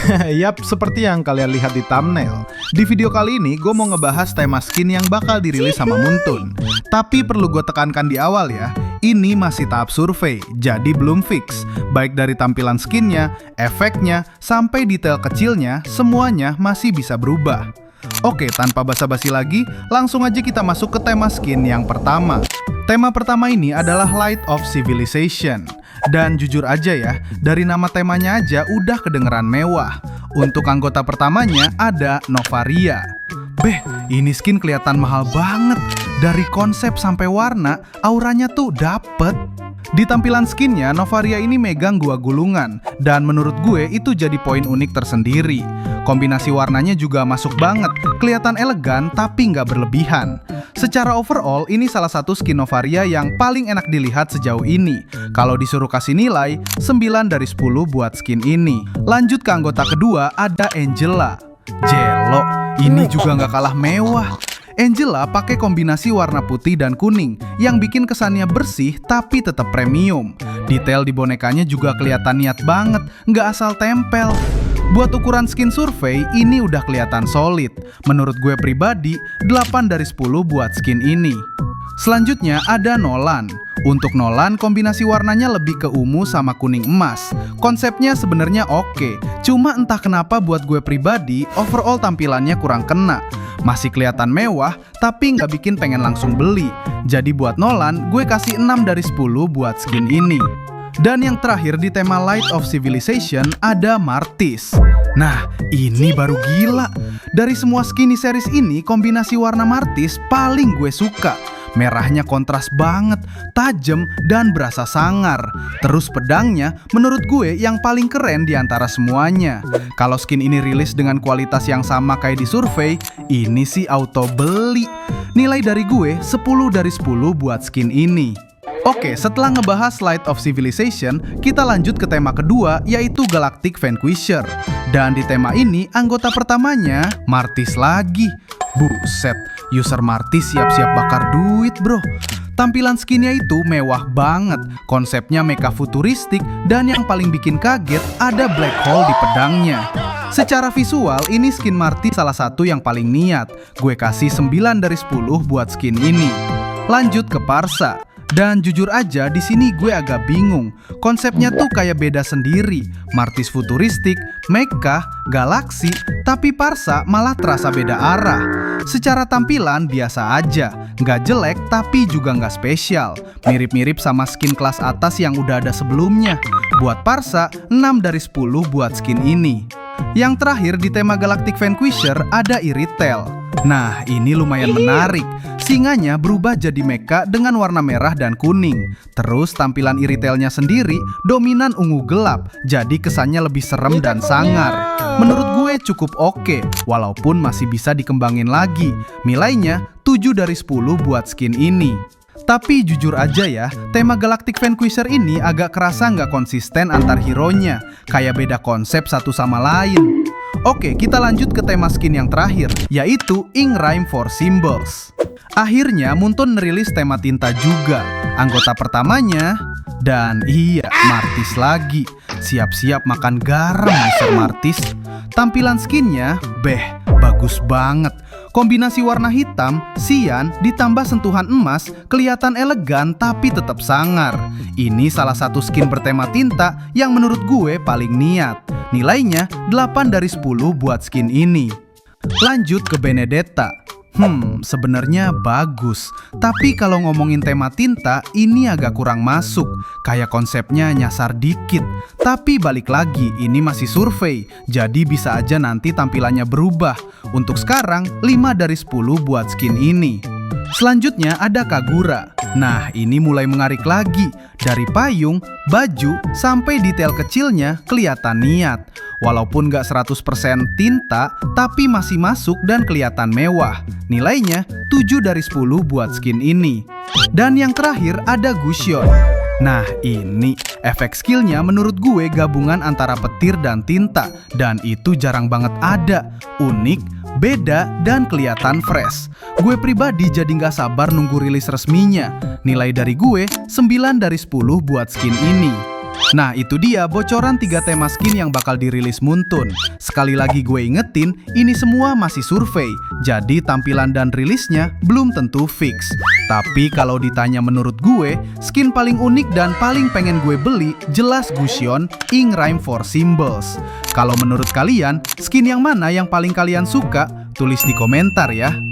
Yap, seperti yang kalian lihat di thumbnail. Di video kali ini gue mau ngebahas tema skin yang bakal dirilis sama Muntun. Tapi perlu gue tekankan di awal ya, ini masih tahap survei, jadi belum fix. Baik dari tampilan skinnya, efeknya, sampai detail kecilnya, semuanya masih bisa berubah. Oke, tanpa basa-basi lagi, langsung aja kita masuk ke tema skin yang pertama. Tema pertama ini adalah Light of Civilization. Dan jujur aja ya, dari nama temanya aja udah kedengeran mewah. Untuk anggota pertamanya ada Novaria. Beh, ini skin kelihatan mahal banget. Dari konsep sampai warna, auranya tuh dapet. Di tampilan skinnya, Novaria ini megang gua gulungan. Dan menurut gue itu jadi poin unik tersendiri. Kombinasi warnanya juga masuk banget, kelihatan elegan tapi nggak berlebihan. Secara overall, ini salah satu skin Novaria yang paling enak dilihat sejauh ini. Kalau disuruh kasih nilai, 9 dari 10 buat skin ini. Lanjut ke anggota kedua, ada Angela. Jelo, ini juga nggak kalah mewah. Angela pakai kombinasi warna putih dan kuning yang bikin kesannya bersih tapi tetap premium. Detail di bonekanya juga kelihatan niat banget, nggak asal tempel. Buat ukuran skin survei, ini udah kelihatan solid. Menurut gue pribadi, 8 dari 10 buat skin ini. Selanjutnya ada Nolan. Untuk Nolan, kombinasi warnanya lebih ke ungu sama kuning emas. Konsepnya sebenarnya oke, cuma entah kenapa buat gue pribadi, overall tampilannya kurang kena. Masih kelihatan mewah, tapi nggak bikin pengen langsung beli. Jadi buat Nolan, gue kasih 6 dari 10 buat skin ini. Dan yang terakhir di tema Light of Civilization ada Martis. Nah, ini baru gila. Dari semua skin di series ini, kombinasi warna Martis paling gue suka. Merahnya kontras banget, tajam, dan berasa sangar. Terus pedangnya, menurut gue yang paling keren di antara semuanya. Kalau skin ini rilis dengan kualitas yang sama kayak di survei, ini sih auto beli. Nilai dari gue 10 dari 10 buat skin ini. Oke, setelah ngebahas Light of Civilization, kita lanjut ke tema kedua, yaitu Galactic Vanquisher. Dan di tema ini, anggota pertamanya Martis lagi. Buset, user Martis siap-siap bakar duit bro. Tampilan skinnya itu mewah banget, konsepnya mecha futuristik, dan yang paling bikin kaget ada black hole di pedangnya. Secara visual, ini skin Martis salah satu yang paling niat. Gue kasih 9 dari 10 buat skin ini. Lanjut ke Parsa. Dan jujur aja di sini gue agak bingung. Konsepnya tuh kayak beda sendiri. Martis futuristik, mecha, galaksi, tapi Parsa malah terasa beda arah. Secara tampilan biasa aja, nggak jelek tapi juga nggak spesial. Mirip-mirip sama skin kelas atas yang udah ada sebelumnya. Buat Parsa, 6 dari 10 buat skin ini. Yang terakhir di tema Galactic Vanquisher ada Iritel. Nah, ini lumayan menarik. Singanya berubah jadi mecha dengan warna merah dan kuning. Terus tampilan Iritelnya sendiri dominan ungu gelap, jadi kesannya lebih serem dan sangar. Menurut gue cukup oke, walaupun masih bisa dikembangin lagi. Nilainya 7 dari 10 buat skin ini. Tapi jujur aja ya, tema Galactic Vanquisher ini agak kerasa nggak konsisten antar hero-nya. Kayak beda konsep satu sama lain. Oke, kita lanjut ke tema skin yang terakhir, yaitu Ink Rhyme for Symbols. Akhirnya Muntun merilis tema tinta juga. Anggota pertamanya, dan iya, Martis lagi. Siap-siap makan garam user Martis. Tampilan skinnya, bagus banget. Kombinasi warna hitam, sian, ditambah sentuhan emas, kelihatan elegan tapi tetap sangar. Ini salah satu skin bertema tinta yang menurut gue paling niat. Nilainya 8 dari 10 buat skin ini. Lanjut ke Benedetta. Sebenarnya bagus. Tapi kalau ngomongin tema tinta, ini agak kurang masuk. Kayak konsepnya nyasar dikit. Tapi balik lagi, ini masih survei. Jadi bisa aja nanti tampilannya berubah. Untuk sekarang, 5 dari 10 buat skin ini. Selanjutnya ada Kagura. Nah, ini mulai mengarik lagi. Dari payung, baju, sampai detail kecilnya kelihatan niat. Walaupun gak 100% tinta, tapi masih masuk dan kelihatan mewah. Nilainya 7 dari 10 buat skin ini. Dan yang terakhir ada Gusion. Nah, ini efek skillnya menurut gue gabungan antara petir dan tinta. Dan itu jarang banget ada. Unik, beda, dan kelihatan fresh. Gue pribadi jadi gak sabar nunggu rilis resminya. Nilai dari gue 9 dari 10 buat skin ini. Nah itu dia bocoran 3 tema skin yang bakal dirilis Muntun. Sekali lagi gue ingetin, ini semua masih survei, jadi tampilan dan rilisnya belum tentu fix. Tapi kalau ditanya menurut gue, skin paling unik dan paling pengen gue beli jelas Gusion Ink Rhyme for Symbols. Kalau menurut kalian, skin yang mana yang paling kalian suka? Tulis di komentar ya.